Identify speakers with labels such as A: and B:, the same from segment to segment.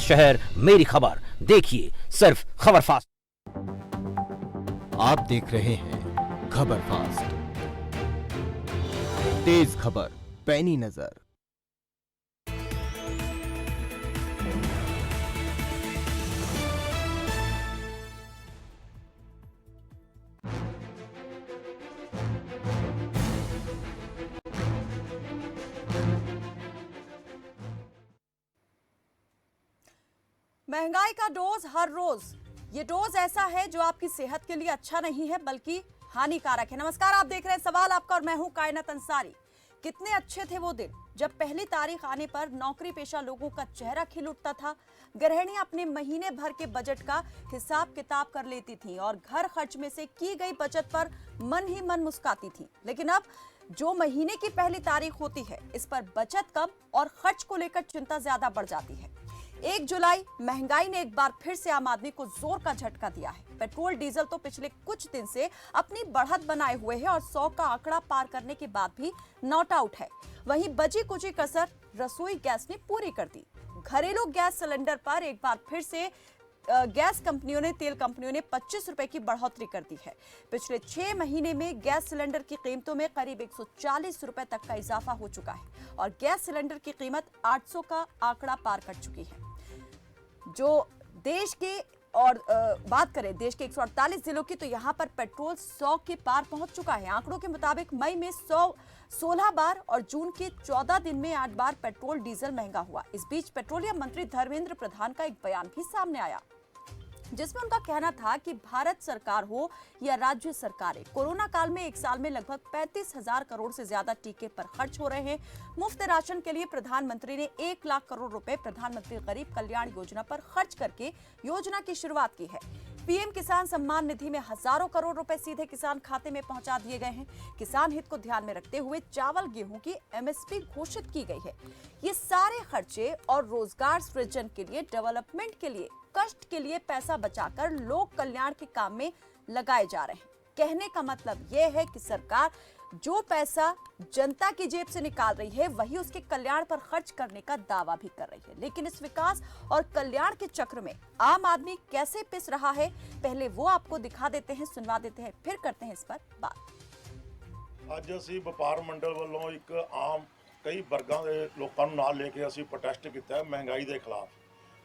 A: शहर मेरी खबर। देखिए सिर्फ खबर फास्ट।
B: आप देख रहे हैं खबर फास्ट, तेज खबर, पैनी नजर।
C: महंगाई का डोज हर रोज, ये डोज ऐसा है जो आपकी सेहत के लिए अच्छा नहीं है बल्कि हानिकारक है। नमस्कार, आप देख रहे हैं सवाल आपका और मैं हूं कायनात अंसारी। कितने अच्छे थे वो दिन जब पहली तारीख आने पर नौकरी पेशा लोगों का चेहरा खिल उठता था। गृहिणियां अपने महीने भर के बजट का हिसाब किताब कर लेती थी और घर खर्च में से की गई बचत पर मन ही मन मुस्कुराती थी। लेकिन अब जो महीने की पहली तारीख होती है, इस पर बचत कम और खर्च को लेकर चिंता ज्यादा बढ़ जाती है। 1 जुलाई महंगाई ने एक बार फिर से आम आदमी को जोर का झटका दिया है। पेट्रोल डीजल तो पिछले कुछ दिन से अपनी बढ़त बनाए हुए है और 100 का आंकड़ा पार करने के बाद भी नॉट आउट है। वहीं बची कुची कसर रसोई गैस ने पूरी कर दी। घरेलू गैस सिलेंडर पर एक बार फिर से गैस कंपनियों ने, तेल कंपनियों ने 25 रुपए की बढ़ोतरी कर दी है। पिछले 6 महीने में गैस सिलेंडर की कीमतों में करीब 140 रुपए तक का इजाफा हो चुका है और गैस सिलेंडर की कीमत 800 का आंकड़ा पार कर चुकी है। जो देश के और बात करें देश के 148 जिलों की, तो यहां पर पेट्रोल 100 के पार पहुंच चुका है। आंकड़ों के मुताबिक मई में 16 बार और जून के 14 दिन में 8 बार पेट्रोल डीजल महंगा हुआ। इस बीच पेट्रोलियम मंत्री धर्मेंद्र प्रधान का एक बयान भी सामने आया, जिसमें उनका कहना था कि भारत सरकार हो या राज्य सरकारें, कोरोना काल में एक साल में लगभग 35,000 करोड़ से ज्यादा टीके पर खर्च हो रहे हैं। मुफ्त राशन के लिए प्रधानमंत्री ने 1 लाख करोड़ रुपए प्रधानमंत्री गरीब कल्याण योजना पर खर्च करके योजना की शुरुआत की है। पीएम किसान सम्मान निधि में हजारों करोड़ रुपए सीधे किसान खाते में पहुंचा दिए गए हैं। किसान हित को ध्यान में रखते हुए चावल गेहूं की एमएसपी घोषित की गई है। ये सारे खर्चे और रोजगार सृजन के लिए, डेवलपमेंट के लिए, कष्ट के लिए पैसा बचाकर लोक कल्याण के काम में लगाए जा रहे हैं। कहने का मतलब यह है कि सरकार जो पैसा जनता की जेब से निकाल रही है, वही उसके कल्याण पर खर्च करने का दावा भी कर रही है। लेकिन इस विकास और कल्याण के चक्र में आम आदमी कैसे पिस रहा है, पहले वो आपको दिखा देते हैं, सुनवा देते हैं, फिर करते हैं इस पर बात।
D: ਅੱਜ ਅਸੀਂ ਵਪਾਰ ਮੰਡਲ ਵੱਲੋਂ ਇੱਕ ਆਮ ਕਈ ਵਰਗਾਂ ਦੇ ਲੋਕਾਂ ਨੂੰ ਨਾਲ ਲੈ ਕੇ ਅਸੀਂ ਪ੍ਰੋਟੈਸਟ ਕੀਤਾ ਹੈ ਮਹਿੰਗਾਈ ਦੇ ਖਿਲਾਫ।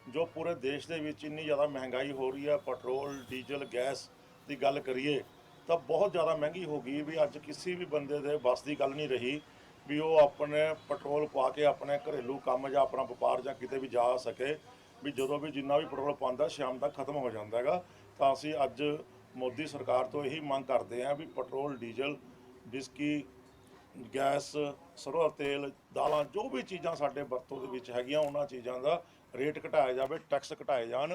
D: ਜੋ ਪੂਰੇ ਦੇਸ਼ ਦੇ ਵਿੱਚ ਇੰਨੀ ਜ਼ਿਆਦਾ ਮਹਿੰਗਾਈ ਹੋ ਰਹੀ ਹੈ, ਪੈਟਰੋਲ ਡੀਜ਼ਲ ਗੈਸ ਦੀ ਗੱਲ ਕਰੀਏ ਤਾਂ ਬਹੁਤ ਜ਼ਿਆਦਾ ਮਹਿੰਗੀ ਹੋ ਗਈ ਵੀ ਅੱਜ ਕਿਸੇ ਵੀ ਬੰਦੇ ਦੇ ਬਸ ਦੀ ਗੱਲ ਨਹੀਂ ਰਹੀ ਵੀ ਉਹ ਆਪਣੇ ਪੈਟਰੋਲ ਪਾ ਕੇ ਆਪਣੇ ਘਰੇਲੂ ਕੰਮ ਜਾਂ ਆਪਣਾ ਵਪਾਰ ਜਾਂ ਕਿਤੇ ਵੀ ਜਾ ਸਕੇ। ਵੀ ਜਦੋਂ ਵੀ ਜਿੰਨਾ ਵੀ ਪੈਟਰੋਲ ਪਾਉਂਦਾ ਸ਼ਾਮ ਤੱਕ ਖਤਮ ਹੋ ਜਾਂਦਾ ਹੈਗਾ। ਤਾਂ ਅਸੀਂ ਅੱਜ ਮੋਦੀ ਸਰਕਾਰ ਤੋਂ ਇਹੀ ਮੰਗ ਕਰਦੇ ਹਾਂ ਵੀ ਪੈਟਰੋਲ ਡੀਜ਼ਲ ਬਿਸਕੀ गैस सरੋਂ तेल दालां जो भी चीज़ां साडे वरतों दे विच हैगियां उन्हां चीज़ां दा रेट घटाया जाए, टैक्स घटाए जान।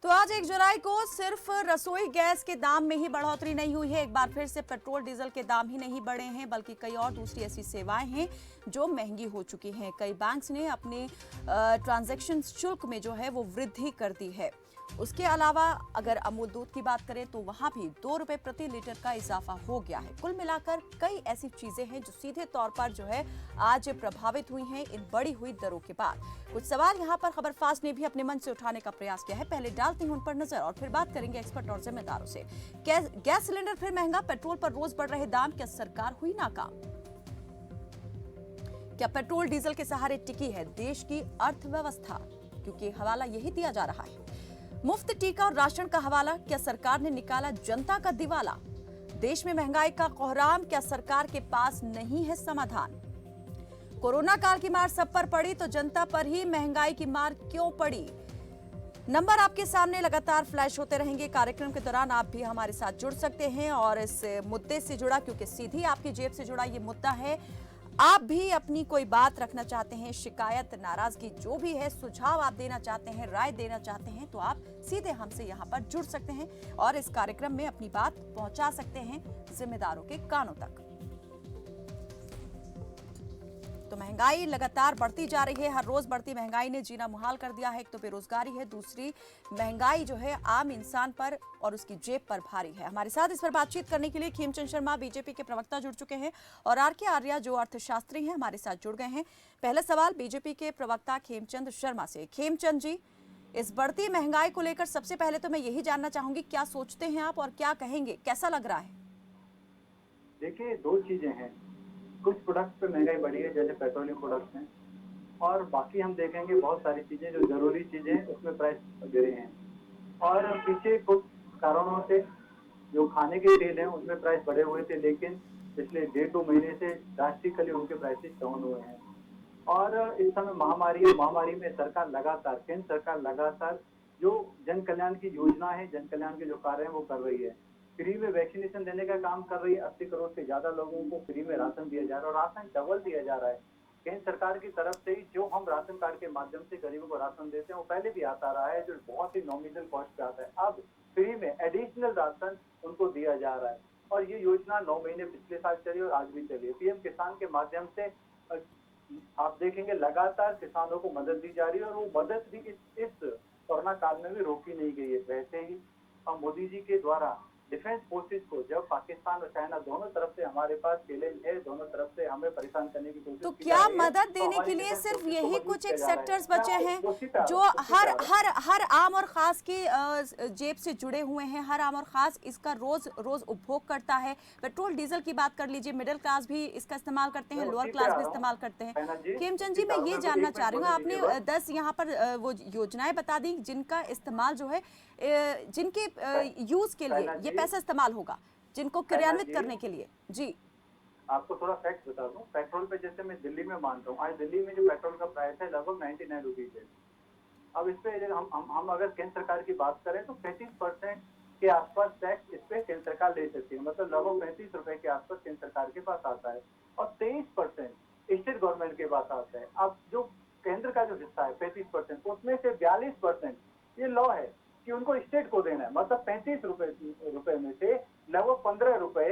C: तो आज 1 जुलाई को सिर्फ रसोई गैस के दाम में ही बढ़ोतरी नहीं हुई है। एक बार फिर से पेट्रोल डीजल के दाम ही नहीं बढ़े हैं, बल्कि कई और दूसरी ऐसी सेवाएं हैं जो महंगी हो चुकी हैं। कई बैंक्स ने अपने ट्रांजैक्शन शुल्क में जो है वो वृद्धि कर दी है। उसके अलावा अगर अमूल दूध की बात करें तो वहां भी 2 रुपए प्रति लीटर का इजाफा हो गया है। कुल मिलाकर कई ऐसी चीजें हैं जो सीधे तौर पर जो है आज प्रभावित हुई हैं इन बढ़ी हुई दरों के बाद। कुछ सवाल यहां पर खबर फास्ट ने भी अपने मन से उठाने का प्रयास किया है। पहले डालते हैं उन पर नजर और फिर बात करेंगे एक्सपर्ट और जिम्मेदारों से। गैस सिलेंडर फिर महंगा, पेट्रोल पर रोज बढ़ रहे दाम, क्या सरकार हुई नाकाम? क्या पेट्रोल डीजल के सहारे टिकी है देश की अर्थव्यवस्था? क्योंकि हवाला यही दिया जा रहा है। मुफ्त टीका और राशन का हवाला, क्या सरकार ने निकाला जनता का दिवाला? देश में महंगाई का कोहराम, क्या सरकार के पास नहीं है समाधान? कोरोना काल की मार सब पर पड़ी तो जनता पर ही महंगाई की मार क्यों पड़ी? नंबर आपके सामने लगातार फ्लैश होते रहेंगे। कार्यक्रम के दौरान आप भी हमारे साथ जुड़ सकते हैं और इस मुद्दे से जुड़ा, क्योंकि सीधी आपकी जेब से जुड़ा ये मुद्दा है, आप भी अपनी कोई बात रखना चाहते हैं, शिकायत, नाराजगी जो भी है, सुझाव आप देना चाहते हैं, राय देना चाहते हैं, तो आप सीधे हमसे यहां पर जुड़ सकते हैं और इस कार्यक्रम में अपनी बात पहुंचा सकते हैं जिम्मेदारों के कानों तक। तो तो महंगाई लगातार बढ़ती जा रही है। हर रोज बढ़ती महंगाई ने जीना मुहाल कर दिया है। एक तो बेरोजगारी है, दूसरी महंगाई जो है आम इंसान पर और उसकी जेब पर भारी है। हमारे साथ इस पर बातचीत करने के लिए खेमचंद शर्मा बीजेपी के प्रवक्ता जुड़ चुके हैं और आर.के. आर्या जो अर्थशास्त्री हैं हमारे साथ जुड़ गए हैं। पहला सवाल बीजेपी के प्रवक्ता खेमचंद शर्मा से। खेमचंद जी, इस बढ़ती महंगाई को लेकर सबसे पहले तो मैं यही जानना चाहूंगी, क्या सोचते हैं आप और क्या कहेंगे, कैसा लग रहा है?
E: देखिए, दो चीजें हैं। कुछ प्रोडक्ट्स पे महंगाई बढ़ी है, जैसे पेट्रोलियम प्रोडक्ट्स हैं, और बाकी हम देखेंगे बहुत सारी चीजें जो जरूरी चीजें हैं उसमें प्राइस गिरे हैं। और पीछे कुछ कारणों से जो खाने के तेल हैं उसमें प्राइस बढ़े हुए थे, लेकिन पिछले 1.5-2 महीने से ड्रास्टिकली उनके प्राइसेस डाउन हुए हैं। और इस समय महामारी में सरकार लगातार, केंद्र सरकार लगातार जो जन कल्याण की योजना है, जन कल्याण के जो कार्य हैं वो कर रही है। फ्री में वैक्सीनेशन देने का काम कर रही है। 80 करोड़ से ज्यादा लोगों को फ्री में राशन दिया जा रहा है और राशन डबल दिया जा रहा है। केंद्र सरकार की तरफ से ही जो हम राशन कार्ड के माध्यम से गरीबों को राशन देते हैं वो पहले भी आता रहा है, जो बहुत ही नॉमिनल कॉस्ट पे आता है। अब फ्री में एडिशनल राशन उनको दिया जा रहा है और ये योजना 9 महीने पिछले साल चली और आज भी चली है। पीएम किसान के माध्यम से आप देखेंगे लगातार किसानों को मदद दी जा रही है और वो मदद भी इस कोरोना काल में भी रोकी नहीं गई है। वैसे ही मोदी जी के द्वारा डिफेंस फोर्सेस को, जब पाकिस्तान और चाइना दोनों तरफ से हमारे पास चैलेंज है, दोनों तरफ से हमें परेशान करने की कोशिश
C: तो क्या मदद देने के लिए सिर्फ यही कुछ एक सेक्टर्स बचे हैं जो हर आम और खास की जेब से जुड़े हुए हैं? हर आम और खास इसका रोज उपभोग करता है। पेट्रोल डीजल की बात कर लीजिए, मिडिल क्लास भी इसका इस्तेमाल करते हैं, लोअर क्लास भी इस्तेमाल करते हैं। खेमचंद जी, मैं ये जानना चाह रही हूँ, आपने 10 यहाँ पर वो योजनाएं बता दी जिनका इस्तेमाल जो है, जिनके यूज के लिए ये पैसा इस्तेमाल होगा, जिनको क्रियान्वित करने के लिए। जी,
E: आपको थोड़ा फैक्ट बता दूं। पेट्रोल पे जैसे मैं दिल्ली में मानता हूँ, आज दिल्ली में जो पेट्रोल का प्राइस है लगभग 99 रुपीज है। अब इस पे हम अगर केंद्र सरकार की बात करें तो 35% के आसपास टैक्स इस पे केंद्र सरकार ले सकती है, मतलब लगभग 35 रुपए के आसपास केंद्र सरकार के पास आता है और 23% स्टेट गवर्नमेंट के पास आता है। अब जो केंद्र का जो हिस्सा है 35%, उसमें से 42% ये लॉ है कि उनको स्टेट को देना है, मतलब 35 रुपए में से लगभग 15 रुपए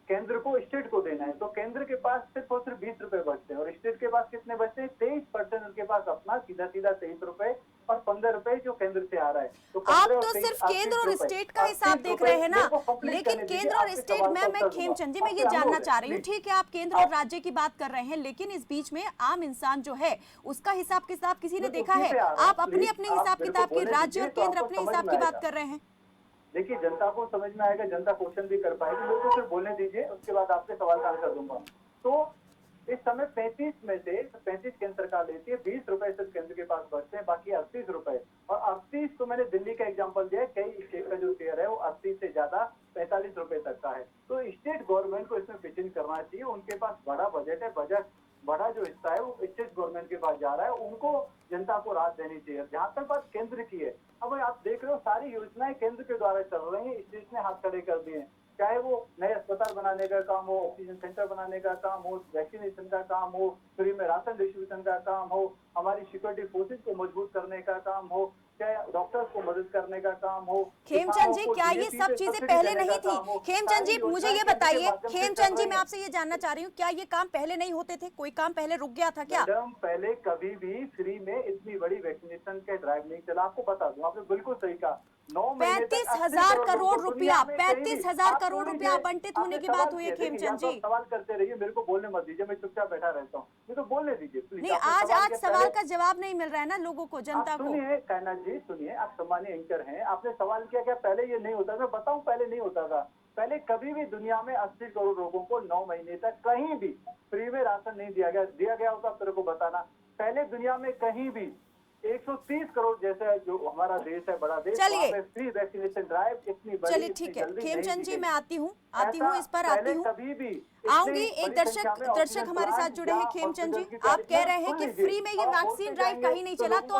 E: केंद्र को स्टेट को देना है। तो केंद्र के पास सिर्फ और सिर्फ 20 रुपए बचते हैं और स्टेट के पास कितने बचते हैं? 23% उनके पास अपना सीधा 23 रुपए और 15 रुपए जो केंद्र से आ रहा है। तो
C: आप तो सिर्फ केंद्र और स्टेट का हिसाब देख रहे हैं ना, लेकिन केंद्र और स्टेट में मैं खेमचंद जी मैं ये जानना चाह रही हूँ, ठीक है आप केंद्र और राज्य की बात कर रहे हैं, लेकिन इस बीच में आम इंसान जो है उसका हिसाब किताब किसी ने देखा है? आप अपने हिसाब किताब की, राज्य और केंद्र अपने हिसाब की बात कर रहे हैं।
E: देखिए, जनता को समझ में आएगा, जनता क्वेश्चन भी कर पाएगी। लोगों को सिर्फ बोलने दीजिए, उसके बाद आपके सवाल का आंसर दूंगा। तो इस समय 35 में से 35 केंद्र सरकार लेती है, 20 रुपए सिर्फ केंद्र के पास बचते हैं, बाकी 38 रुपए। और 38 तो मैंने दिल्ली का एग्जांपल दिया है, कई स्टेट का जो शेयर है वो 80 से ज्यादा 45 रुपए तक का है। तो स्टेट गवर्नमेंट को इसमें पिच इन करना चाहिए। उनके पास बड़ा बजट है, बजट बड़ा जो हिस्सा है वो स्टेट गवर्नमेंट के पास जा रहा है, उनको जनता को राहत देनी चाहिए। जहाँ तक बात केंद्र की है, अब आप देख रहे हो सारी योजनाएं केंद्र के द्वारा चल रही हैं, स्टेट ने हाथ खड़े कर दिए हैं। चाहे वो नए अस्पताल बनाने का काम हो, ऑक्सीजन सेंटर बनाने का काम हो, वैक्सीनेशन का काम हो, फ्री में राशन डिस्ट्रीब्यूशन का काम हो, हमारी सिक्योरिटी फोर्सेज को मजबूत करने का काम हो, चाहे डॉक्टर्स को मदद करने का काम हो।
C: खेमचंद जी, क्या ये सब चीजें पहले नहीं थी? खेमचंद जी मुझे ये बताइए, खेमचंद जी मैं आपसे ये जानना चाह रही हूँ, क्या ये काम पहले नहीं होते थे? कोई काम पहले रुक गया था क्या?
E: मैडम, पहले कभी भी फ्री में इतनी बड़ी वैक्सीनेशन के ड्राइव नहीं चला। आपको बता दूं, आपने बिल्कुल सही कहा।
C: 35,000 करोड़ रुपया, 35,000 करोड़ रुपया आवंटित होने की बात हुई है। खेमचंद जी
E: सवाल करते रहिए, मेरे को बोलने मत दीजिए, मैं चुपचाप बैठा रहता हूँ, मैं तो बोलने दीजिए प्लीज।
C: नहीं, आज सवाल का जवाब नहीं मिल रहा है ना लोगों को, जनता को।
E: सुनिए कायनात जी, सुनिए, आप सम्मानीय एंकर हैं, आपने सवाल किया क्या पहले ये नहीं होता था? बताऊं, पहले नहीं होता था। पहले कभी भी दुनिया में 80 करोड़ लोगों को 9 महीने तक कहीं भी फ्री में राशन नहीं दिया गया होता। तेरे को बताना, पहले दुनिया में कहीं भी 130 करोड़ जैसा जो हमारा देश है, बड़ा देश, वहाँ पे फ्री वैक्सीनेशन ड्राइव इतनी बड़ी।
C: चलिए ठीक है खेमचंद जी, मैं आती हूँ इस पर आती हूँ,
E: कभी भी
C: आऊंगी। एक दर्शक हमारे साथ जुड़े हैं। खेमचंद जी, आप कह रहे हैं कि फ्री में ये वैक्सीन ड्राइव कहीं नहीं चला, तो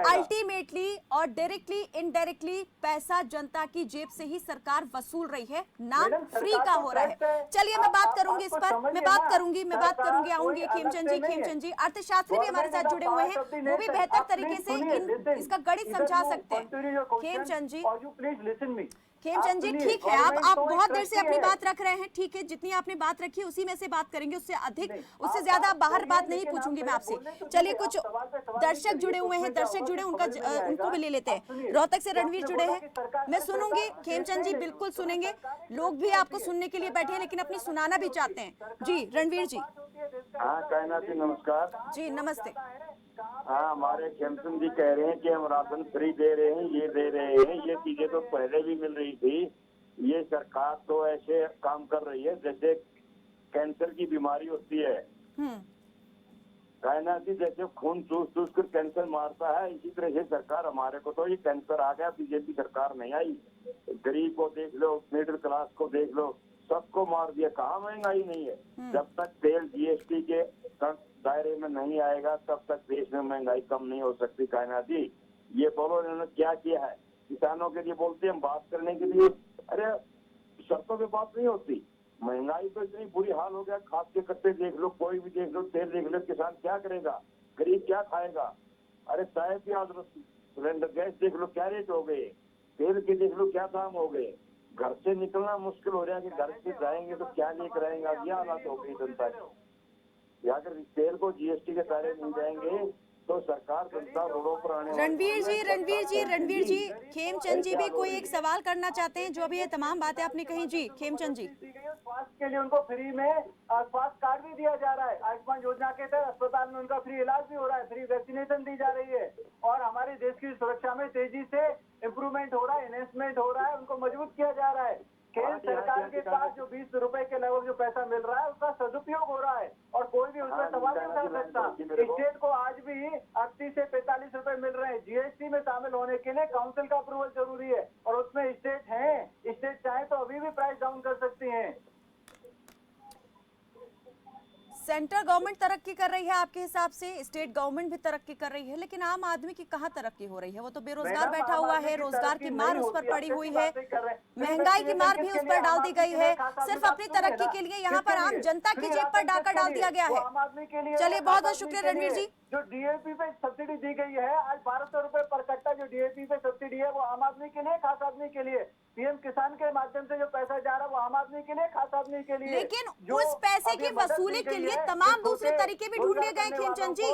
C: अल्टीमेटली और डायरेक्टली इनडायरेक्टली पैसा जनता की जेब से ही सरकार वसूल रही है, ना फ्री का हो रहा है। चलिए मैं बात करूंगी इस पर, मैं बात करूंगी, आऊंगी। खेमचंद जी अर्थशास्त्री भी हमारे साथ जुड़े हुए हैं, वो भी बेहतर तरीके से इसका गणित समझा सकते हैं। खेमचंद जी, खेमचंद जी ठीक है, आप बहुत देर से अपनी बात रख रहे हैं, ठीक है, जितनी आपने बात रखी उसी में से बात करेंगे, उससे अधिक उससे ज्यादा आप बाहर बात नहीं पूछूंगी मैं आपसे। चलिए कुछ दर्शक जुड़े हुए हैं, दर्शक जुड़े उनको भी ले लेते हैं। रोहतक से रणवीर जुड़े हैं, मैं सुनूंगी खेमचंद जी, बिल्कुल सुनेंगे, लोग भी आपको सुनने के लिए बैठे हैं लेकिन अपनी सुनाना भी चाहते हैं। जी रणवीर जी।
F: हाँ कायनात जी नमस्कार।
C: जी नमस्ते।
F: हाँ हमारे खेमचंद जी कह रहे हैं कि हम राशन फ्री दे रहे हैं, ये दे रहे हैं, ये चीजें तो पहले भी मिल रही थी। ये सरकार तो ऐसे काम कर रही है जैसे कैंसर की बीमारी होती है। कायनात जी जैसे खून चूस चूस कर कैंसर मारता है, इसी तरह से सरकार हमारे को तो ये कैंसर आ गया, बीजेपी सरकार नहीं आई। गरीब को देख लो, मिडिल क्लास को देख लो, सबको मार दिया। कहाँ महंगाई नहीं है? जब तक तेल जीएसटी के दायरे में नहीं आएगा तब तक देश में महंगाई कम नहीं हो सकती। कायनात जी ये बोलो इन्होंने क्या किया है? किसानों के लिए बोलते हैं हम बात करने के लिए, अरे शर्तों पे बात नहीं होती। महंगाई तो इतनी बुरी हाल हो गया, खाद के कट्टे देख लो, कोई भी देख लो, तेल देख लो, किसान क्या करेगा, गरीब क्या खाएगा? अरे चाय प्याज सिलेंडर गैस देख लो क्या रेट हो गए, तेल के देख लो क्या दाम हो गए। घर से निकलना मुश्किल हो रहा है कि घर से जाएंगे तो क्या लेकर आएंगे। अब यह हालात हो गई जनता की। अगर तेल को जीएसटी के दायरे मिल जाएंगे तो सरकार जनता रोडों पर आने।
C: रणवीर जी, खेमचंद जी भी कोई एक सवाल करना चाहते हैं जो अभी ये तमाम बातें आपने कही। जी खेमचंद जी।
E: स्वास्थ्य के लिए उनको फ्री में स्वास्थ्य कार्ड भी दिया जा रहा है। आयुष्मान योजना के तहत अस्पताल में उनका फ्री इलाज भी हो रहा है, फ्री वैक्सीनेशन दी जा रही है और हमारे देश की सुरक्षा में तेजी से इम्प्रूवमेंट हो रहा है, एनहेंसमेंट हो रहा है, उनको मजबूत किया जा रहा है। केंद्र सरकार के पास जो 20 रुपए के लगभग जो पैसा मिल रहा है उसका सदुपयोग हो रहा है और कोई भी उसमें सवाल नहीं कर सकता। स्टेट को आज भी 38 से 45 रुपए मिल रहे हैं। जीएसटी में शामिल होने के लिए काउंसिल का अप्रूवल जरूरी है और उसमें स्टेट है, स्टेट चाहे तो अभी भी प्राइस डाउन कर सकती है।
C: सेंट्रल गवर्नमेंट तरक्की कर रही है आपके हिसाब से, स्टेट गवर्नमेंट भी तरक्की कर रही है, लेकिन आम आदमी की कहाँ तरक्की हो रही है? वो तो बेरोजगार बैठा हुआ है, रोजगार की मार उस पर पड़ी हुई है, महंगाई की मार भी उस पर डाल दी गई है। सिर्फ अपनी तरक्की के लिए यहाँ पर आम जनता की जेब पर डाका डाल दिया गया है। चलिए बहुत बहुत शुक्रिया रणवीर जी।
E: जो डीएपी पे सब्सिडी दी गई है आज 1200 रुपए पर कट्टा जो डीएपी पे सब्सिडी है वो आम आदमी के लिए, खास आदमी के लिए। पीएम किसान के माध्यम से जो पैसा जा रहा है वो आम आदमी के लिए, खास आदमी के लिए।
C: लेकिन उस पैसे की वसूली के लिए तमाम दूसरे तरीके भी ढूंढ लिए गए खेमचंद जी।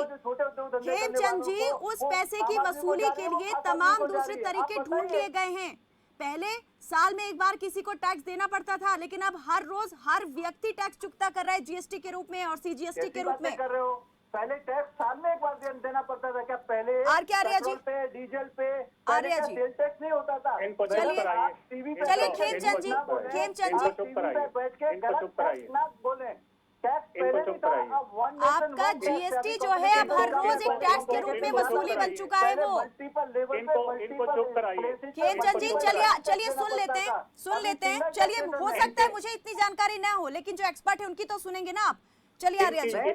C: खेमचंद जी उस पैसे की वसूली के लिए तमाम दूसरे तरीके ढूंढ लिए गए हैं। पहले साल में एक बार किसी को टैक्स देना पड़ता था, लेकिन अब हर रोज हर व्यक्ति टैक्स चुकता कर रहा है जीएसटी के रूप में और सीजीएसटी के रूप में।
E: पहले टैक्स साल में एक बार देना पड़ता था क्या? पहले
C: आर्या जी
E: पे, डीजल पे
C: आर्या जी
E: सेल टैक्स नहीं होता था।
C: चलिए खेमचंद जी
E: बैठ के गलत टैक्स ना बोले। टैक्स पहले भी था, अब
C: आपका जीएसटी जो है अब हर रोज एक टैक्स के रूप में वसूली बन चुका है वो। खेमचंद जी चलिए सुन लेते हैं। चलिए हो सकता है मुझे इतनी जानकारी ना हो, लेकिन जो एक्सपर्ट है उनकी तो सुनेंगे ना आप। चलिए आर्या जी।
G: इनके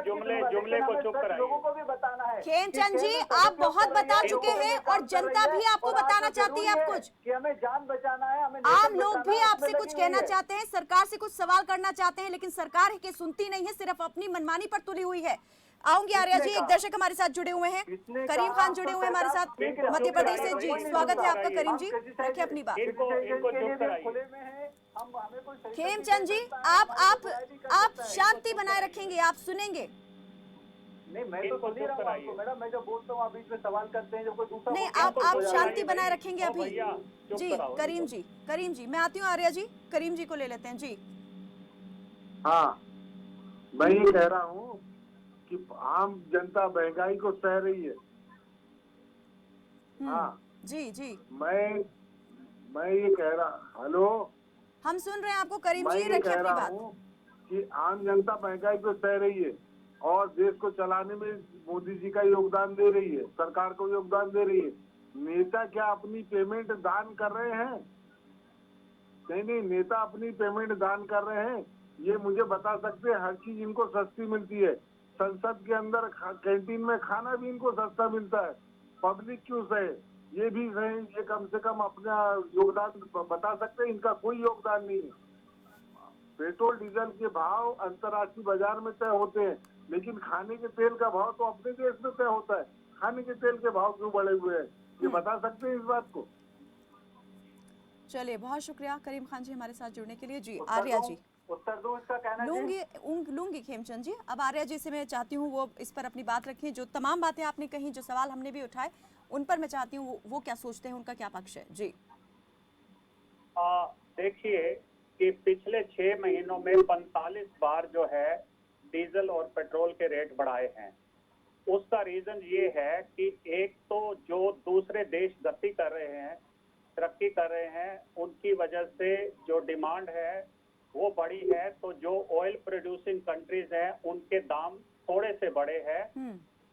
G: जुमले को चुप कराइए।
E: लोगों को भी बताना है।
C: खेमचंद जी आप बहुत बता चुके हैं और जनता भी आपको बताना चाहती है आप कुछ
E: कि हमें जान बचाना है, हमें
C: आम लोग भी आपसे कुछ कहना चाहते हैं, सरकार से कुछ सवाल करना चाहते हैं, लेकिन सरकार की सुनती नहीं है, सिर्फ अपनी मनमानी पर तुली हुई है। आऊंगी आर्या जी। एक दर्शक हमारे साथ जुड़े हुए हैं, करीम खान जुड़े हुए हैं हमारे साथ मध्य प्रदेश से। जी स्वागत है आपका करीम जी, रखिए अपनी बात। खेमचंद जी आप शांति बनाए रखेंगे, आप सुनेंगे?
E: नहीं मैं तो सुन ही रहा हूँ मैडम, मैं जो बोलता हूँ आप बीच में सवाल करते हैं जो कोई दूसरा
C: नहीं, आप शांति बनाए रखेंगे अभी। जी करीम जी मैं आती हूँ आर्या जी, करीम जी को ले लेते हैं। जी
H: हाँ मैं ये कह रहा हूँ कि आम जनता महंगाई को सह रही है। हाँ
C: जी
H: मैं ये कह रहा, हेलो
C: हम सुन रहे हैं आपको करीम जी,
H: मैं ये
C: रखिए
H: कह
C: अपनी
H: रहा
C: बात।
H: हूँ कि आम जनता महंगाई को सह रही है और देश को चलाने में मोदी जी का योगदान दे रही है, सरकार को योगदान दे रही है। नेता क्या अपनी पेमेंट दान कर रहे हैं? नहीं, नेता अपनी पेमेंट दान कर रहे हैं, ये मुझे बता सकते हैं। हर चीज इनको सस्ती मिलती है, संसद के अंदर कैंटीन में खाना भी इनको सस्ता मिलता है। पब्लिक क्यों सहे? ये भी सही, ये कम से कम अपना योगदान बता सकते हैं। इनका कोई योगदान नहीं है। पेट्रोल डीजल के भाव अंतर्राष्ट्रीय बाजार में तय होते हैं, लेकिन खाने के तेल का भाव तो अपने देश में तय होता है। खाने के तेल के भाव क्यों बढ़े हुए हैं, ये बता सकते हैं इस बात को?
C: चलिए, बहुत शुक्रिया करीम खान जी हमारे साथ जुड़ने के लिए। जी आर्या जी,
E: उत्तर दूं इसका कहना जी?
C: लूंगी खेमचंद जी। अब आर्या जी से मैं चाहती हूँ वो इस पर अपनी बात रखें। जो तमाम बातें आपने कही, जो सवाल हमने भी उठाए, उन पर मैं चाहती हूँ वो क्या सोचते हैं, उनका क्या पक्ष है। जी
G: देखिए कि पिछले 6 महीनों में 45 बार जो है डीजल और पेट्रोल के रेट बढ़ाए हैं। उसका रीजन ये है कि एक तो जो दूसरे देश गति कर रहे हैं, तरक्की कर रहे हैं, उनकी वजह से जो डिमांड है वो बड़ी है, तो जो ऑयल प्रोड्यूसिंग कंट्रीज हैं उनके दाम थोड़े से बड़े हैं।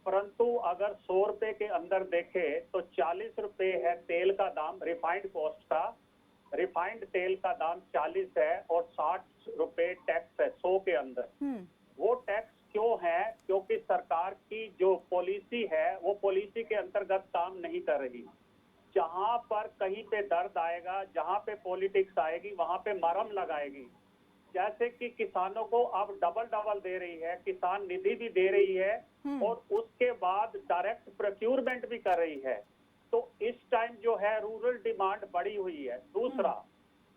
G: परंतु अगर 100 रुपए के अंदर देखें तो 40 रुपए है तेल का दाम, रिफाइंड कॉस्ट का। रिफाइंड तेल का दाम 40 है और 60 रुपए टैक्स है 100 के अंदर। वो टैक्स क्यों है? क्योंकि सरकार की जो पॉलिसी है वो पॉलिसी के अंतर्गत काम नहीं कर रही। जहां पर कहीं पे दर्द आएगा, जहां पे पॉलिटिक्स आएगी, वहां पे मरहम लगाएगी। जैसे कि किसानों को अब डबल दे रही है, किसान निधि भी दे रही है और उसके बाद डायरेक्ट प्रोक्यूरमेंट भी कर रही है। तो इस टाइम जो है रूरल डिमांड बढ़ी हुई है। दूसरा,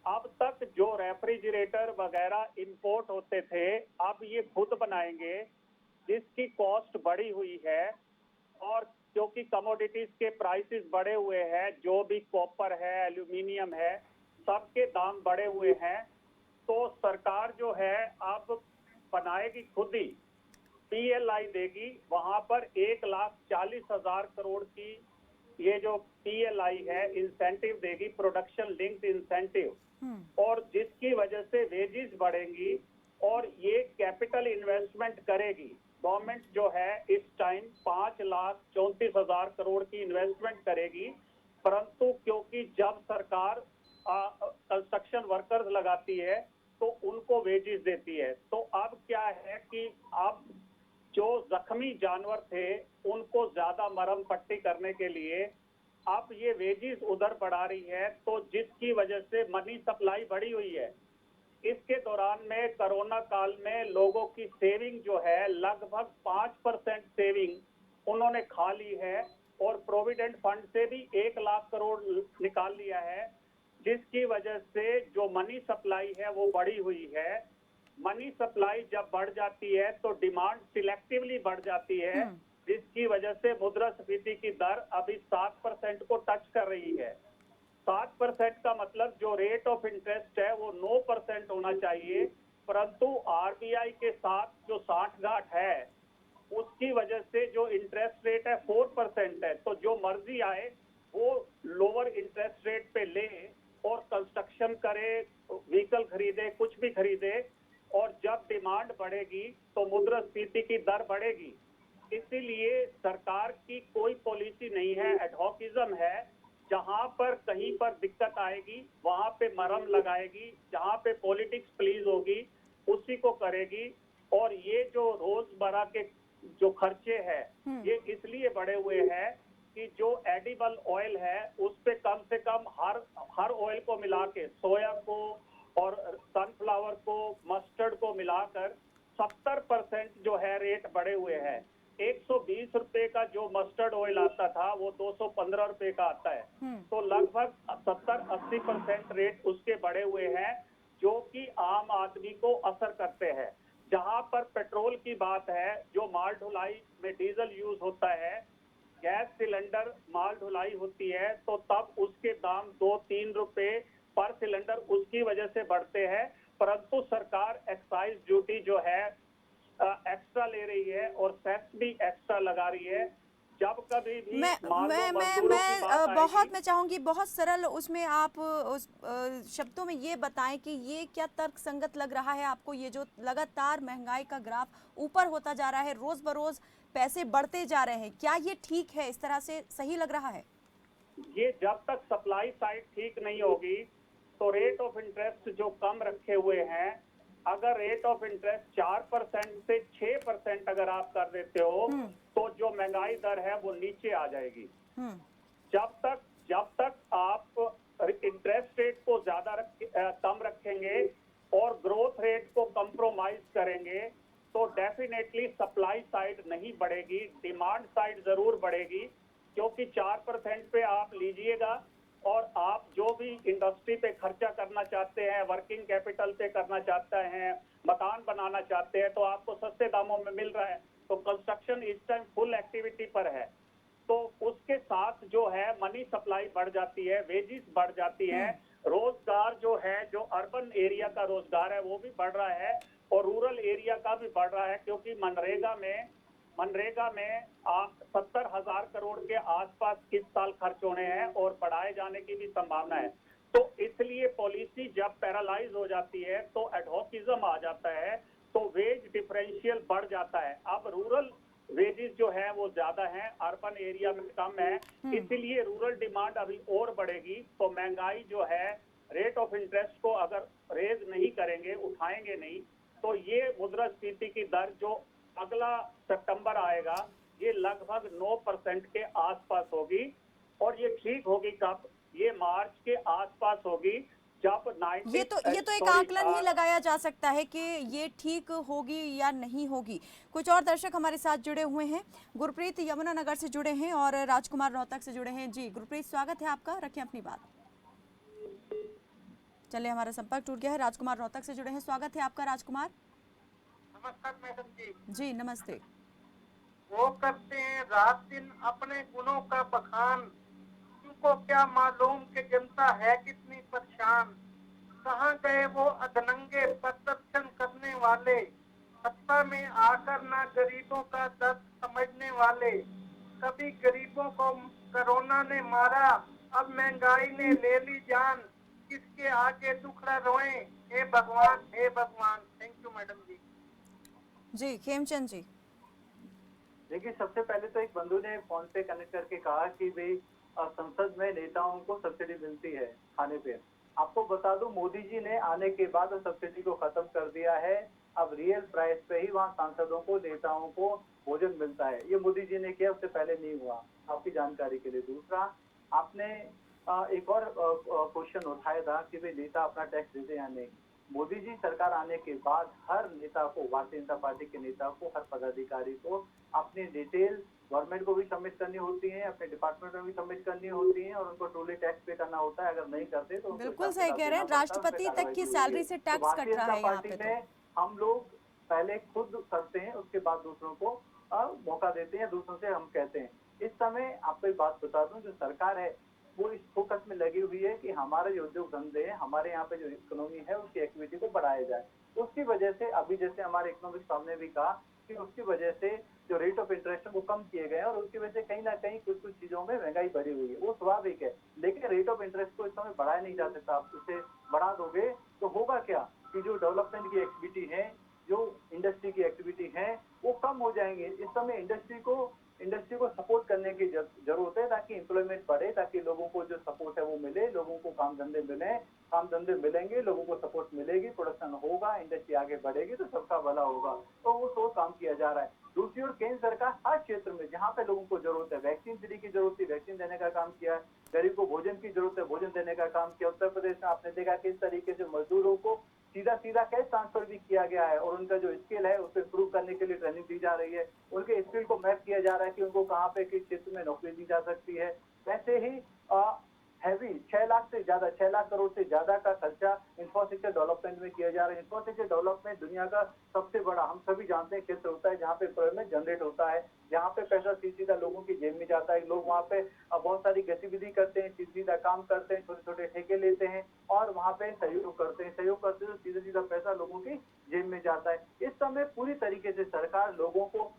G: अब तक जो रेफ्रिजरेटर वगैरह इंपोर्ट होते थे, अब ये खुद बनाएंगे, जिसकी कॉस्ट बढ़ी हुई है। और क्योंकि कमोडिटीज के प्राइसेस बढ़े हुए हैं, जो भी कॉपर है, एल्यूमिनियम है, सबके दाम बढ़े हुए हैं। तो सरकार जो है अब बनाएगी खुद ही, PLI देगी, वहां पर 1,40,000 करोड़ की ये जो PLI है इंसेंटिव देगी, प्रोडक्शन लिंक्ड इंसेंटिव, और जिसकी वजह से वेजेस बढ़ेंगी और ये कैपिटल इन्वेस्टमेंट करेगी। गवर्नमेंट जो है इस टाइम 5,34,000 करोड़ की इन्वेस्टमेंट करेगी। परंतु क्योंकि जब सरकार कंस्ट्रक्शन वर्कर्स लगाती है तो उनको वेजेस देती है, तो अब क्या है कि अब जो जख्मी जानवर थे उनको ज्यादा मरहम पट्टी करने के लिए अब ये वेजेस उधर बढ़ा रही है, तो जिसकी वजह से मनी सप्लाई बढ़ी हुई है। इसके दौरान में कोरोना काल में लोगों की सेविंग जो है लगभग 5% सेविंग उन्होंने खा ली है और प्रोविडेंट फंड से भी 1 लाख करोड़ निकाल लिया है, जिसकी वजह से जो मनी सप्लाई है वो बढ़ी हुई है। मनी सप्लाई जब बढ़ जाती है तो डिमांड सिलेक्टिवली बढ़ जाती है, जिसकी वजह से मुद्रास्फीति की दर अभी 7% को टच कर रही है। 7% का मतलब जो रेट ऑफ इंटरेस्ट है वो 9% होना चाहिए, परंतु RBI के साथ जो साठगांठ है उसकी वजह से जो इंटरेस्ट रेट है 4% है। तो जो मर्जी आए वो लोअर इंटरेस्ट रेट पे ले और कंस्ट्रक्शन करे, व्हीकल खरीदे, कुछ भी खरीदे, और जब डिमांड बढ़ेगी तो मुद्रास्फीति की दर बढ़ेगी। इसीलिए सरकार की कोई पॉलिसी नहीं है, एडहॉकिज्म है। जहां पर कहीं पर दिक्कत आएगी वहां पे मरहम लगाएगी, जहां पे पॉलिटिक्स प्लीज होगी उसी को करेगी। और ये जो रोजमर्रा के जो खर्चे हैं ये इसलिए बढ़े हुए हैं कि जो एडिबल ऑयल है उस पे कम से कम हर ऑयल को मिला के, सोया को और सनफ्लावर को, मस्टर्ड को मिलाकर 70% जो है रेट बढ़े हुए हैं। 120 रुपए का जो मस्टर्ड ऑयल आता था वो 215 रुपए का आता है। तो लगभग 70-80% रेट उसके बढ़े हुए हैं, जो कि आम आदमी को असर करते हैं। जहां पर पेट्रोल की बात है, जो माल ढुलाई में डीजल यूज होता है, गैस सिलेंडर माल ढुलाई होती है, तो तब उसके दाम 2-3 रुपए पर सिलेंडर उसकी वजह से बढ़ते हैं। परंतु सरकार एक्साइज ड्यूटी जो है एक्स्ट्रा ले रही है और सेस भी एक्स्ट्रा लगा रही है। जब कभी भी मैं
C: चाहूंगी बहुत सरल उसमें आप उस शब्दों में ये बताएं कि ये क्या तर्क संगत लग रहा है आपको? ये जो लगातार महंगाई का ग्राफ ऊपर होता जा रहा है, रोज बरोज पैसे बढ़ते जा रहे हैं, क्या ये ठीक है? इस तरह से सही लग रहा है?
G: ये जब तक सप्लाई साइड ठीक नहीं होगी तो रेट ऑफ इंटरेस्ट जो कम रखे हुए हैं, अगर रेट ऑफ इंटरेस्ट 4% से 6% अगर आप कर देते हो तो जो महंगाई दर है वो नीचे आ जाएगी। जब तक आप इंटरेस्ट रेट को ज्यादा कम रखेंगे और ग्रोथ रेट को कंप्रोमाइज करेंगे तो डेफिनेटली सप्लाई साइड नहीं बढ़ेगी, डिमांड साइड जरूर बढ़ेगी। क्योंकि 4% पे आप लीजिएगा और आप जो भी इंडस्ट्री पे खर्चा करना चाहते हैं, वर्किंग कैपिटल पे करना चाहते हैं, मकान बनाना चाहते हैं, तो आपको सस्ते दामों में मिल रहा है। तो कंस्ट्रक्शन इस टाइम फुल एक्टिविटी पर है, तो उसके साथ जो है मनी सप्लाई बढ़ जाती है, वेजिस बढ़ जाती हैं, रोजगार जो है, जो अर्बन एरिया का रोजगार है वो भी बढ़ रहा है और रूरल एरिया का भी बढ़ रहा है, क्योंकि मनरेगा में 70,000 करोड़ के आसपास इस साल खर्च होने हैं और बढ़ाए जाने की भी संभावना है। तो इसलिए पॉलिसी जब पैरालाइज हो जाती है तो एडहोकिज्म आ जाता है, तो वेज डिफरेंशियल बढ़ जाता है। अब रूरल वेजेस जो है वो ज्यादा हैं, अर्बन एरिया में कम है, इसलिए रूरल डिमांड अभी और बढ़ेगी। तो महंगाई जो है, रेट ऑफ इंटरेस्ट को अगर रेज नहीं करेंगे, उठाएंगे नहीं, तो ये मुद्रास्फीति की दर जो अगला सितंबर आएगा ये लगभग 9% के आसपास होगी। और ये ठीक होगी कब? ये मार्च के आसपास होगी, जब 90
C: ये तो एक आकलन ही लगाया जा सकता है कि ये ठीक होगी या नहीं होगी। कुछ और दर्शक हमारे साथ जुड़े हुए हैं। गुरप्रीत यमुनानगर से जुड़े हैं और राजकुमार रोहतक से जुड़े हैं। जी गुरप्रीत, स्वागत है आपका, रखें अपनी बात। चलिए, हमारा संपर्क टूट गया है। राजकुमार रोहतक से जुड़े हैं, स्वागत है आपका राजकुमार।
I: नमस्कार मैडम जी।
C: जी नमस्ते।
I: वो करते हैं रात दिन अपने गुणों का बखान, उनको क्या मालूम कि जनता है कितनी परेशान। कहाँ गए वो अधनंगे प्रदर्शन करने वाले, सत्ता में आकर ना गरीबों का दर्द समझने वाले। कभी गरीबों को कोरोना ने मारा, अब महंगाई ने ले ली जान, किसके आगे दुखड़ा रोएं, हे भगवान हे भगवान। थैंक यू मैडम जी।
C: जी खेमचंद जी।
E: देखिए, सबसे पहले तो एक बंधु ने फोन पे कनेक्ट करके कहा कि भाई संसद में नेताओं को सब्सिडी मिलती है खाने पे। आपको बता दूं, मोदी जी ने आने के बाद सब्सिडी को खत्म कर दिया है। अब रियल प्राइस पे ही वहाँ सांसदों को, नेताओं को भोजन मिलता है। ये मोदी जी ने किया, उससे पहले नहीं हुआ, आपकी जानकारी के लिए। दूसरा, आपने एक और क्वेश्चन उठाया था कि भाई नेता अपना टैक्स देते या नहीं। मोदी जी सरकार आने के बाद हर नेता को, भारतीय जनता पार्टी के नेता को, हर पदाधिकारी को अपनी डिटेल गवर्नमेंट को भी सबमिट करनी होती है, अपने डिपार्टमेंट में भी सबमिट करनी होती है और उनको ट्रूली टैक्स पे करना होता है। अगर नहीं करते तो
C: बिल्कुल सही कह रहे हैं, राष्ट्रपति तक की सैलरी से टैक्स कट रहा है यहाँ पे।
E: तो हम लोग पहले खुद करते हैं, उसके बाद दूसरों को मौका देते हैं, दूसरों से हम कहते हैं। इस समय आपको एक बात बता दूं, जो सरकार है वो इस फोकस में लगी हुई है कि हमारे जो उद्योग धंधे हैं, हमारे यहाँ पे जो इकोनॉमी है, उसकी एक्टिविटी को बढ़ाया जाए। उसकी वजह से अभी जैसे हमारे इकोनॉमिक साहब ने भी कहा कि उसकी वजह से जो रेट ऑफ इंटरेस्ट है वो कम किए गए और उसकी वजह से कहीं ना कहीं कुछ कुछ चीजों में महंगाई बढ़ी हुई है, वो स्वाभाविक है। लेकिन रेट ऑफ इंटरेस्ट को इस समय बढ़ाया नहीं जा सकता। आप उसे बढ़ा दोगे तो होगा क्या कि जो डेवलपमेंट की एक्टिविटी है, जो इंडस्ट्री की एक्टिविटी है, वो कम हो जाएंगे। इस समय इंडस्ट्री को सपोर्ट करने की जरूरत है, ताकि एम्प्लॉयमेंट बढ़े, ताकि लोगों को जो सपोर्ट है वो मिले, लोगों को काम धंधे मिले, काम धंधे मिलेंगे, लोगों को सपोर्ट मिलेगी, प्रोडक्शन होगा, इंडस्ट्री आगे बढ़ेगी तो सबका भला होगा। तो वो काम किया जा रहा है। दूसरी ओर केंद्र सरकार हर क्षेत्र में जहाँ पे लोगों को जरूरत है, वैक्सीन फ्री की जरूरत थी, वैक्सीन देने का काम किया है। गरीब को भोजन की जरूरत है, भोजन देने का काम किया। उत्तर प्रदेश में आपने देखा किस तरीके से मजदूरों को सीधा कैश ट्रांसफर भी किया गया है और उनका जो स्किल है उसको इम्प्रूव करने के लिए ट्रेनिंग दी जा रही है। उनके स्किल को मैप किया जा रहा है कि उनको कहाँ पे किस क्षेत्र में नौकरी दी जा सकती है। वैसे ही हैवी 6 लाख करोड़ से ज्यादा का खर्चा इंफ्रास्ट्रक्चर डेवलपमेंट में किया जा रहा है। इंफ्रास्ट्रक्चर डेवलपमेंट दुनिया का सबसे बड़ा, हम सभी जानते हैं, क्षेत्र होता है जहाँ पे एम्प्लॉयमेंट जनरेट होता है, जहाँ पे पैसा सीधा लोगों की जेब में जाता है। लोग वहाँ पे बहुत सारी गतिविधि करते हैं, सीधा काम करते हैं, छोटे छोटे ठेके लेते हैं और वहाँ पे सहयोग करते हैं तो सीधा पैसा लोगों की जेब में जाता है। इस समय पूरी तरीके से सरकार लोगों को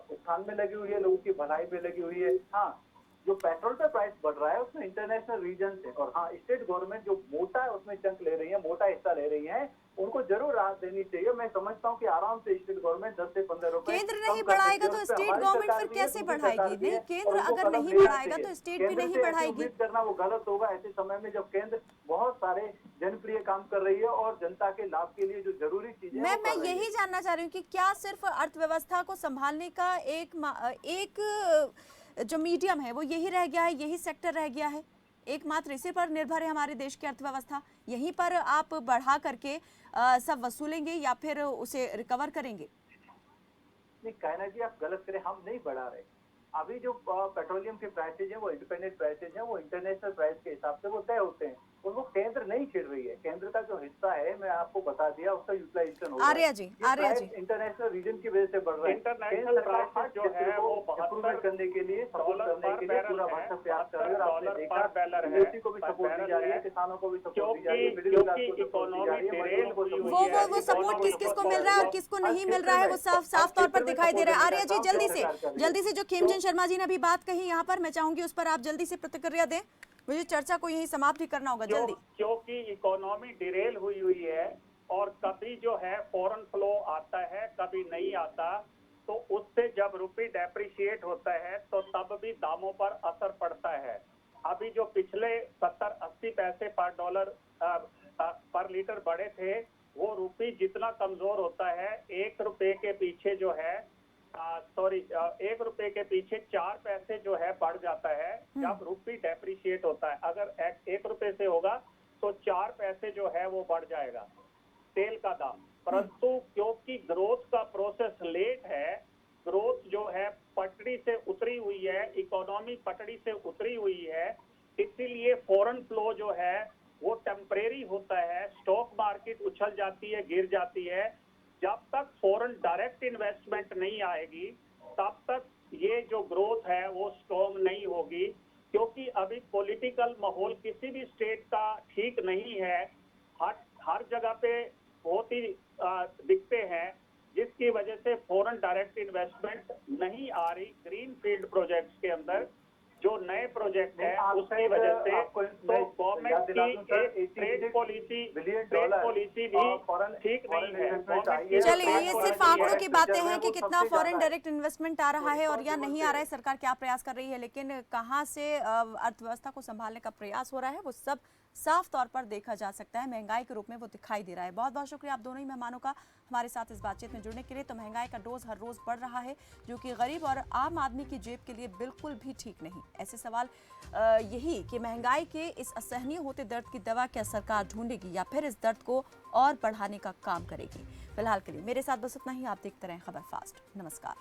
E: उत्थान में लगी हुई है, लोगों की भलाई में लगी हुई है। हाँ, जो पेट्रोल का प्राइस बढ़ रहा है उसमें इंटरनेशनल रीजन है और हाँ, स्टेट गवर्नमेंट जो मोटा है उसमें चंक ले रही है, मोटा हिस्सा ले रही है, उनको जरूर राहत देनी चाहिए। मैं समझता हूँ कि आराम से स्टेट गवर्नमेंट 10 से 15 रुपए
C: केंद्र नहीं बढ़ाएगा तो स्टेट गवर्नमेंट फिर कैसे बढ़ाएगी? नहीं, केंद्र अगर नहीं बढ़ाएगा तो स्टेट भी नहीं बढ़ाएगी।
E: करना वो गलत होगा ऐसे समय में जब केंद्र बहुत सारे जनप्रिय काम कर रही है और जनता के लाभ के लिए जो जरूरी चीजें।
C: मैं यही जानना चाह रही हूँ कि क्या सिर्फ अर्थव्यवस्था को संभालने का एक जो मीडियम है वो यही रह गया है, यही सेक्टर रह गया है, एकमात्र इसी पर निर्भर है हमारे देश की अर्थव्यवस्था? यहीं पर आप बढ़ा करके सब वसूलेंगे या फिर उसे रिकवर करेंगे?
E: नहीं, कहना जी आप गलत करें, हम नहीं बढ़ा रहे। अभी जो पेट्रोलियम के प्राइसेज हैं वो इंडिपेंडेंट प्राइसेज हैं, वो इंटरनेशनल प्राइस के हिसाब से वो तय होते हैं, उनको केंद्र नहीं छेड़ रही है। केंद्र का जो हिस्सा है मैं आपको बता दिया, उसका यूटिलाइजेशन हो रहा है।
C: आर्या जी
E: इंटरनेशनल रीजन की वजह से बढ़ रहा है।
G: इंटरनेशनल प्राइस जो है वो
E: इम्प्रूवमेंट करने के लिए, सपोर्ट करने के लिए पूरा भरसक प्रयास कर रही है। और आपने देखा
G: $72
E: को भी सपोर्ट दी जा रही है, किसानों को भी सपोर्ट दी जा रही है, मिडिल क्लास को सपोर्ट दी जा रही है, मजदूरों को सपोर्ट दी जा रही है।
C: वो सपोर्ट किस किस को मिल रहा है और किसको नहीं मिल रहा है वो साफ तौर पर दिखाई दे रहा है। आर्या जी जल्दी से जो खेमचंद शर्मा जी ने अभी बात कही यहाँ पर, मैं चाहूंगी उस पर आप जल्दी से प्रतिक्रिया दें, मुझे चर्चा को यही समाप्त भी करना होगा जल्दी।
G: क्योंकि इकोनॉमी डिरेल हुई है और कभी जो है फॉरेन फ्लो आता है, कभी नहीं आता, तो उससे जब रुपये डेप्रिशिएट होता है तो तब भी दामों पर असर पड़ता है। अभी जो पिछले 70-80 पैसे पर डॉलर पर लीटर बढ़े थे, वो रुपये जितना कमजोर होता है, 1 रुपए के पीछे जो है 1 रुपए के पीछे 4 पैसे जो है बढ़ जाता है जब रुपये डेप्रिशिएट होता है। अगर 1 रुपए से होगा तो 4 पैसे जो है वो बढ़ जाएगा तेल का दाम। परंतु क्योंकि ग्रोथ का प्रोसेस लेट है, ग्रोथ जो है पटड़ी से उतरी हुई है, इकोनॉमी पटड़ी से उतरी हुई है, इसीलिए फॉरेन फ्लो जो है वो टेम्परेरी होता है। स्टॉक मार्केट उछल जाती है, गिर जाती है। जब तक फॉरेन डायरेक्ट इन्वेस्टमेंट नहीं आएगी तब तक ये जो ग्रोथ है वो स्ट्रॉन्ग नहीं होगी, क्योंकि अभी पॉलिटिकल माहौल किसी भी स्टेट का ठीक नहीं है। हर जगह पे बहुत ही दिखते हैं, जिसकी वजह से फॉरेन डायरेक्ट इन्वेस्टमेंट नहीं आ रही। ग्रीन फील्ड प्रोजेक्ट्स के अंदर जो नए प्रोजेक्ट है उसकी वजह से तो गवर्नमेंट की ट्रेड पॉलिसी भी ठीक नहीं है।
C: चलिए, ये सिर्फ आंकड़ों की बातें हैं कि कितना फॉरेन डायरेक्ट इन्वेस्टमेंट आ रहा है और या नहीं आ रहा है, सरकार क्या प्रयास कर रही है, लेकिन कहां से अर्थव्यवस्था को संभालने का प्रयास हो रहा है वो सब साफ तौर पर देखा जा सकता है। महंगाई के रूप में वो दिखाई दे रहा है। बहुत बहुत शुक्रिया आप दोनों ही मेहमानों का हमारे साथ इस बातचीत में जुड़ने के लिए। तो महंगाई का डोज हर रोज बढ़ रहा है, जो कि गरीब और आम आदमी की जेब के लिए बिल्कुल भी ठीक नहीं। ऐसे सवाल यही कि महंगाई के इस असहनीय होते दर्द की दवा क्या सरकार ढूंढेगी या फिर इस दर्द को और बढ़ाने का काम करेगी। फिलहाल के लिए मेरे साथ बस इतना ही। आप देखते रहें खबर फास्ट। नमस्कार।